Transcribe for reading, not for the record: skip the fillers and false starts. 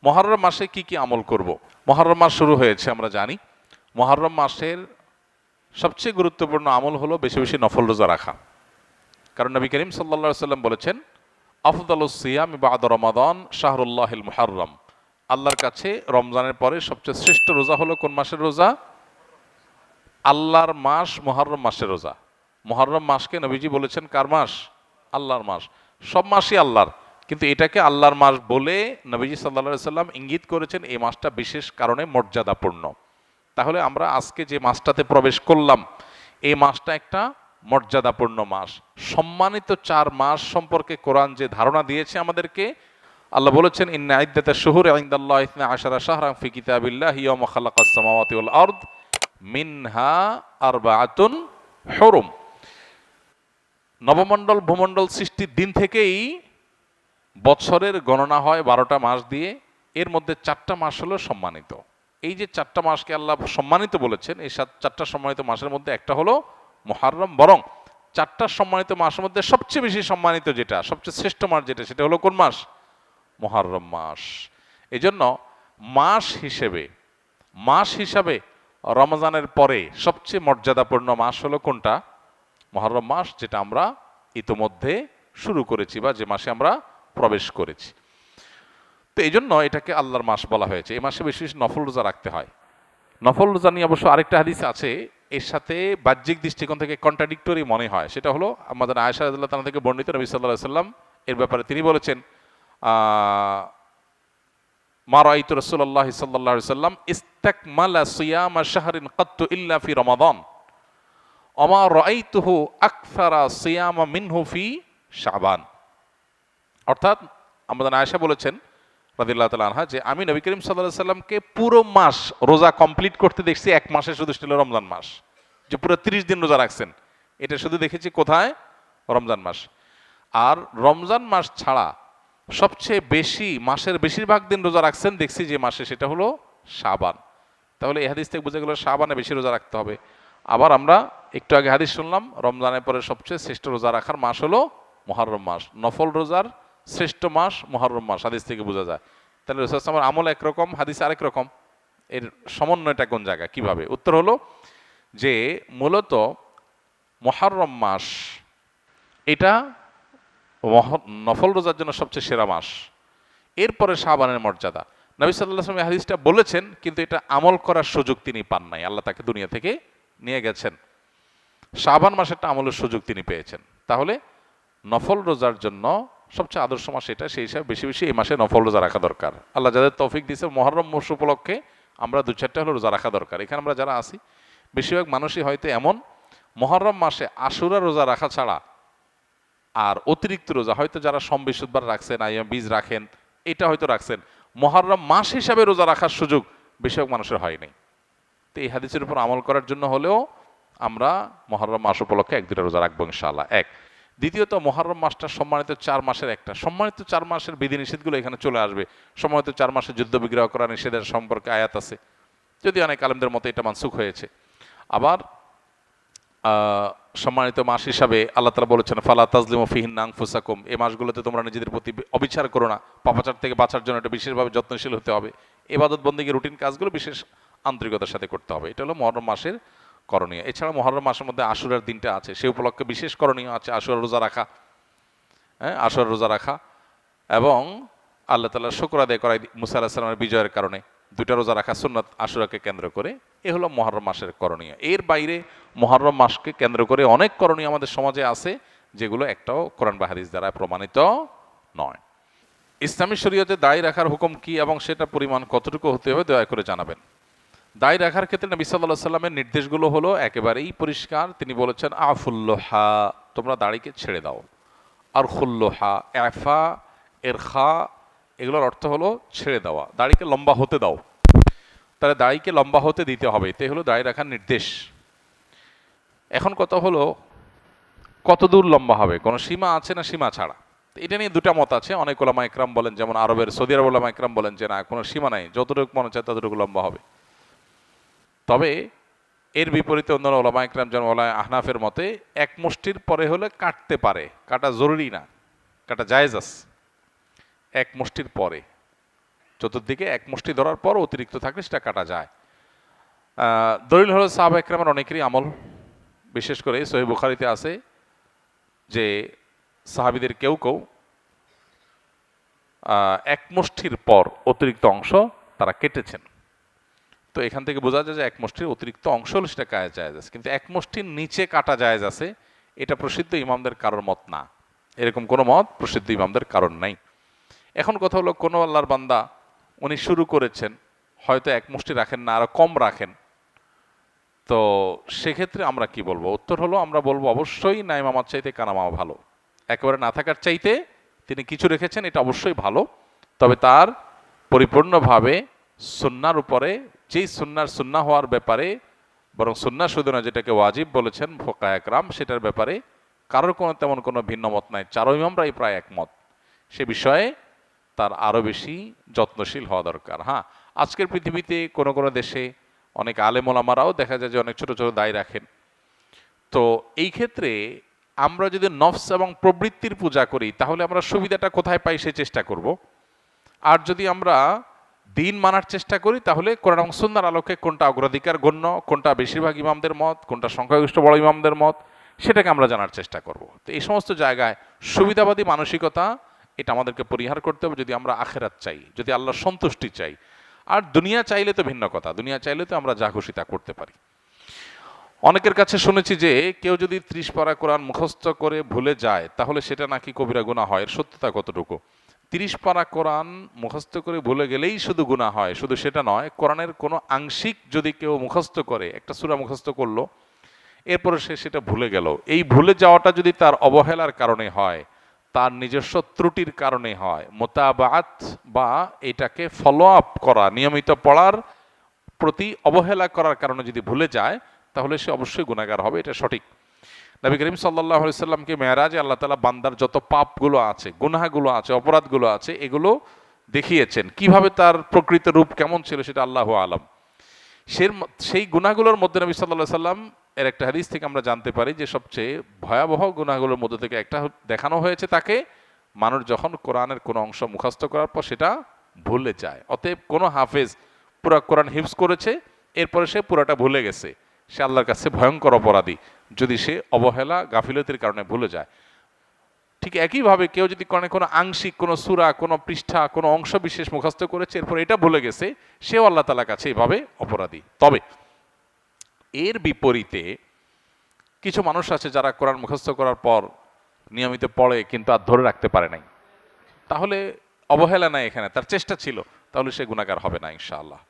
মুহররম মাসে কি কি আমল করব? মুহররম মাস শুরু হয়েছে, আমরা জানি। মুহররম মাসের সবচেয়ে গুরুত্বপূর্ণ আমল হলো বেশি বেশি নফল রোজা রাখা। কারণ নবী করিম সাল্লাল্লাহু আলাইহি সাল্লাম বলেছেন, আফদালুস সিয়াম বা'দা রমাদান শাহরুল্লাহিল মুহাররম। আল্লাহর কাছে রমজানের পরে সবচেয়ে শ্রেষ্ঠ রোজা হলো কোন মাসের রোজা? আল্লাহর মাস মুহররম মাসের রোজা। মুহররম মাসকে নবীজি বলেছেন কার মাস? আল্লাহর মাস। সব মাসই আল্লাহর, কিন্তু এটাকে আল্লাহর মাস বলে নবীজি সাল্লাল্লাহু আলাইহি সাল্লাম ইঙ্গিত করেছেন এই মাসটা বিশেষ কারণে মর্যাদাপূর্ণ। তাহলে আমরা আজকে যে মাসটাতে প্রবেশ করলাম, এই মাসটা একটা মর্যাদাপূর্ণ মাস। সম্মানিত 4 মাস সম্পর্কে কোরআন যে ধারণা দিয়েছে আমাদেরকে, আল্লাহ বলেছেন, ইন্না ইদ্দাতাশ শুহুরি ইনদাল্লাহি 12 শাহরান ফি কিতাবিল্লাহি ইয়াওমা খালাকাস সামাওয়াতি ওয়াল আরদ মিনহা আরবাআতুন হুরুম। নবমণ্ডল ভূমণ্ডল সৃষ্টির দিন থেকেই বছরের গণনা হয় 12টা মাস দিয়ে। এর মধ্যে 4টা মাস হলো সম্মানিত। এই যে 4টা মাসকে আল্লাহ সম্মানিত বলেছেন, এই 4টা সম্মানিত মাসের মধ্যে একটা হলো মুহররম। বরং 4টা সম্মানিত মাসের মধ্যে সবচেয়ে বেশি সম্মানিত যেটা, সবচেয়ে শ্রেষ্ঠ মাস যেটা, সেটা হলো কোন মাস? মুহররম মাস। এই জন্য মাস হিসাবে রমজানের পরে সবচেয়ে মর্যাদাপূর্ণ মাস হলো কোনটা? মুহররম মাস, যেটা আমরা ইতোমধ্যে শুরু করেছি বা যে মাসে আমরা প্রবেশ করেছি। তো এই জন্য এটাকে আল্লাহর মাস বলা হয়েছে। এই মাসে বেশি বেশি নফল রোজা রাখতে হয়। নফল রোজা নিয়ে অবশ্য আরেকটা হাদিস আছে, এর সাথে বাহ্যিক দৃষ্টিকোণ থেকে কন্ট্রাডিক্টরি মনে হয়। সেটা হলো আমাদের আয়েশা রাদিয়াল্লাহু তাআলা থেকে বর্ণিত, নবী সাল্লাল্লাহু আলাইহি সাল্লাম এর ব্যাপারে তিনি বলেছেন, মা রাআইতু রাসূলুল্লাহি সাল্লাল্লাহু আলাইহি সাল্লাম ইস্তাকমালা সিয়ামা শাহরিন কাত্তু ইল্লা ফি রমাদান ওয়া মা রাআইতুহু আকসারা সিয়ামা মিনহু ফি শাবান। অর্থাৎ আমাদের আয়েশা বলেছেন রাদিয়াল্লাহু তাআলা আনহা, যে আমি নবী করিম সাল্লাল্লাহু আলাইহি সাল্লামকে পুরো মাস রোজা কমপ্লিট করতে দেখছি এক মাসে, শুধু ছিল রমজান মাস, যে পুরো 30 দিন রোজা রাখছেন। এটা শুধু দেখেছি কোথায়? রমজান মাস। আর রমজান মাস ছাড়া সবচেয়ে বেশি, মাসের বেশিরভাগ দিন রোজা রাখছেন দেখছি যে মাসে, সেটা হলো শাবান। তাহলে এই হাদিস থেকে বোঝা গেল শাবানে বেশি রোজা রাখতে হবে। আবার আমরা একটু আগে হাদিস শুনলাম, রমজানের পরে সবচেয়ে শ্রেষ্ঠ রোজা রাখার মাস হলো মুহররম মাস। নফল রোজার শ্রেষ্ঠ মাস মুহররম মাস, হাদিস থেকে বোঝা যায়। তাহলে রাসূল সাল্লাল্লাহু আলাইহি ওয়াসাল্লামের আমল একরকম, হাদিস আরেক রকম। এর সমন্বয়টা কোন জায়গায়, কিভাবে? উত্তর হলো যে মূলত মুহররম মাস এটা নফল রোজার জন্য সবচেয়ে সেরা মাস। এরপরে শাবানের মর্যাদা। নবী সাল্লাল্লাহু আলাইহি ওয়াসাল্লাম এই হাদিসটা বলেছেন, কিন্তু এটা আমল করার সুযোগ তিনি পান নাই। আল্লাহ তাকে দুনিয়া থেকে নিয়ে গেছেন। শাবান মাসেরটা আমলের সুযোগ তিনি পেয়েছেন। তাহলে নফল রোজার জন্য সবচেয়ে আদর্শ মাস এটা, সেই হিসাবে বেশি বেশি এই মাসে নফল রোজা রাখা দরকার। আল্লাহ যাদের তৌফিক দিয়েছে, মুহররম মাস উপলক্ষে আমরা 2-4টা হলো রোজা রাখা দরকার। এখানে আমরা যারা আছি বেশিরভাগ মানুষই হয়তো এমন, মুহররম মাসে আশুরা রোজা রাখা ছাড়া আর অতিরিক্ত রোজা হয়তো যারা সোম বৃহস্পতিবার রাখছেন, আইয়াম বীজ রাখেন, এটা হয়তো রাখছেন, মুহররম মাস হিসাবে রোজা রাখার সুযোগ বেশিরভাগ মানুষের হয়নি। তো এই হাদিসের উপর আমল করার জন্য হলেও আমরা মুহররম মাস উপলক্ষে 1-2টা রোজা রাখবো ইনশাআল্লাহ। এক। দ্বিতীয়ত, মুহররম মাসটা সম্মানিত 4 মাসের একটা। সম্মানিত 4 মাসের বিধিনিষেধগুলো এখানে চলে আসবে। সম্মানিত 4 মাসে যুদ্ধ বিগ্রহ করা নিষেধের সম্পর্কে আয়াত আছে, যদি অনেক আলেমদের মতে এটা মানসুখ হয়েছে। আবার সম্মানিত মাস হিসাবে আল্লাহ তাআলা বলেছেন, ফালা তাজলিমু ফিহিন্না আনফুসাকুম, এই মাসগুলোতে তোমরা নিজেদের প্রতি অবিচার করো না। পাপাচার থেকে বাঁচার জন্য এটা বিশেষভাবে যত্নশীল হতে হবে। ইবাদত বন্দেগী রুটিন কাজগুলো বিশেষ আন্তরিকতার সাথে করতে হবে। এটা হলো মুহররম মাসের করণীয়। এছাড়া মুহররম মাসের মধ্যে আশুরার দিনটা আছে, সেই উপলক্ষে বিশেষ করণীয় আছে আশুরার রোজা রাখা। আশুরার রোজা রাখা এবং আল্লাহ তাআলার শুকর আদায় করা মুসা আলাইহিস সালামের বিজয়ের কারণে 2টা রোজা রাখা সুন্নাত আশুরাকে কেন্দ্র করে। এ হলো মুহররম মাসের করণীয়। এর বাইরে মুহররম মাসকে কেন্দ্র করে অনেক করণীয় আমাদের সমাজে আছে, যেগুলো একটাও কোরআন বা হাদিস দ্বারা প্রমাণিত নয়। ইসলামী শরীয়তে দাড়ি রাখার হুকুম কি এবং সেটা পরিমাণ কতটুকু হতে হবে দয়া করে জানাবেন। দাড়ি রাখার ক্ষেত্রে নবী সাল্লাল্লাহু আলাইহি সাল্লামের নির্দেশগুলো হলো একেবারেই পরিষ্কার। তিনি বলেছেন, আফুল্লোহা, তোমরা দাড়িকে ছেড়ে দাও। আর খুল্লোহা, এফা, এরখা, এগুলোর অর্থ হলো ছেড়ে দেওয়া, দাড়িকে লম্বা হতে দাও। তাহলে দাড়িকে লম্বা হতে দিতে হবে, এটাই হলো দাড়ি রাখার নির্দেশ। এখন কথা হলো কত দূর লম্বা হবে, কোনো সীমা আছে না সীমা ছাড়া? এটা নিয়ে 2টা মত আছে। অনেক ওলামা ইকরাম বলেন, যেমন আরবের সৌদি আরব ওলামা ইকরাম বলেন যে না, কোনো সীমা নাই, যতটুকু মনে চায় ততটুকু লম্বা হবে। তবে এর বিপরীতে অন্য ওলামা ইকরাম যেমন ওলামা আহনাফের মতে 1 মুষ্টির পরে হলে কাটতে পারে, কাটা জরুরি না, কাটা জায়েজ আছে 1 মুষ্টির পরে। চতুর্দিকে এক মুষ্টি ধরার পর অতিরিক্ত থাকলে সেটা কাটা যায়। দলিল হলো সাহাবা ইকরামের অনেকেরই আমল, বিশেষ করে সহিহ বুখারীতে আছে যে সাহাবীদের কেউ কেউ এক মুষ্টির পর অতিরিক্ত অংশ তারা কেটেছেন। তো এখান থেকে বোঝা যায় যে এক মুষ্টির অতিরিক্ত অংশ হলে সেটা কাটা জায়েজ আছে, কিন্তু এক মুষ্টির নিচে কাটা জায়েজ আছে এটা প্রসিদ্ধ ইমামদের কারোর মত না, এরকম কোনো মত প্রসিদ্ধ ইমামদের কারণ নাই। এখন কথা হলো কোনো আল্লাহর বান্দা উনি শুরু করেছেন, হয়তো এক মুষ্টি রাখেন না, আরো কম রাখেন, তো সেক্ষেত্রে আমরা কি বলবো? উত্তর হলো আমরা বলবো অবশ্যই না ইমামাত চাইতে কানামামা ভালো, একেবারে না থাকার চাইতে তিনি কিছু রেখেছেন এটা অবশ্যই ভালো, তবে তার পরিপূর্ণভাবে সুন্নার উপরে, যেই সুন্নার সুন্না হওয়ার ব্যাপারে, বরং সুন্না শুধু না যেটাকে ওয়াজিব বলেছেন ফুকাহা একরাম, সেটার ব্যাপারে কারোর কোনো তেমন কোনো ভিন্ন মত নাই, চারো ইমামরাই প্রায় একমত, সে বিষয়ে তার আরো বেশি যত্নশীল হওয়া দরকার। হ্যাঁ, আজকের পৃথিবীতে কোনো কোনো দেশে অনেক আলেম ওলামারাও দেখা যায় যে অনেক ছোট ছোট দায় রাখেন। তো এই ক্ষেত্রে আমরা যদি নফস এবং প্রবৃত্তির পূজা করি তাহলে আমরা সুবিধাটা কোথায় পাই সে চেষ্টা করব। আর যদি আমরা দিন মানার চেষ্টা করি তাহলে কোরআন এবং সুন্নাহর আলোকে কোনটা অগ্রাধিকার গণ্য, কোনটা বেশিরভাগ ইমামদের মত, কোনটা সংখ্যাগরিষ্ঠ বড় ইমামদের মত, সেটাকে আমরা জানার চেষ্টা করব। তো এই সমস্ত জায়গায় সুবিধাবাদী মানসিকতা এটা আমাদেরকে পরিহার করতে হবে যদি আমরা আখেরাত চাই, যদি আল্লাহর সন্তুষ্টি চাই। আর দুনিয়া চাইলে তো ভিন্ন কথা, দুনিয়া চাইলে তো আমরা যা খুশি তা করতে পারি। অনেকের কাছে শুনেছি যে কেউ যদি 30 পারা কোরআন মুখস্থ করে ভুলে যায় তাহলে সেটা নাকি কবিরা গুনাহ হয়, এর সত্যতা কতটুকু? 30 পারা কোরআন মুখস্থ করে ভুলে গেলেই শুধু গুনাহ হয়, শুধু সেটা নয়, কোরআনের কোনো আংশিক যদি কেউ মুখস্থ করে, একটা সূরা মুখস্থ করলো, এরপরে সে সেটা ভুলে গেল, এই ভুলে যাওয়াটা যদি তার অবহেলার কারণে হয়, তার নিজস্ব ত্রুটির কারণে হয়, মোতাবাআত বা এটাকে ফলো আপ করা, নিয়মিত পড়ার প্রতি অবহেলা করার কারণে যদি ভুলে যায় তাহলে সে অবশ্যই গুনাহগার হবে, এটা সঠিক। নবী করিম সাল্লাল্লাহু আলাইহি সাল্লামকে মেরাজে আল্লাহ তাআলা বান্দার যত পাপগুলো আছে, গুনাহগুলো আছে, অপরাধগুলো আছে, এগুলো দেখিয়েছেন, কিভাবে তার প্রকৃত রূপ কেমন ছিল সেটা আল্লাহু আলাম। সেই গুনাহগুলোর মধ্যে নবী সাল্লাল্লাহু আলাইহি সাল্লাম এর একটা হাদিস থেকে আমরা জানতে পারি যে সবচেয়ে ভয়াবহ গুনাহগুলোর মধ্যে থেকে একটা দেখানো হয়েছে তাকে, মানুষ যখন কোরআনের কোনো অংশ মুখস্থ করার পর সেটা ভুলে যায়। অতএব কোনো হাফেজ পুরা কোরআন হিফজ করেছে, এরপরে সে পুরাটা ভুলে গেছে, সে আল্লাহর কাছে ভয়ঙ্কর অপরাধী যদি সে অবহেলা গাফিলতির কারণে ভুলে যায়। ঠিক একইভাবে কেউ যদি কোনো আংশিক কোনো সূরা, কোনো পৃষ্ঠা, কোনো অংশ বিশেষ মুখস্থ করেছে, এরপর এটা ভুলে গেছে, সেও আল্লাহ তাআলার কাছে এভাবে অপরাধী। তবে এর বিপরীতে কিছু মানুষ আছে যারা কোরআন মুখস্থ করার পর নিয়মিত পড়ে কিন্তু আর ধরে রাখতে পারে নাই, তাহলে অবহেলা নাই এখানে, তার চেষ্টা ছিল, তাহলে সে গুনাহগার হবে না ইনশাআল্লাহ।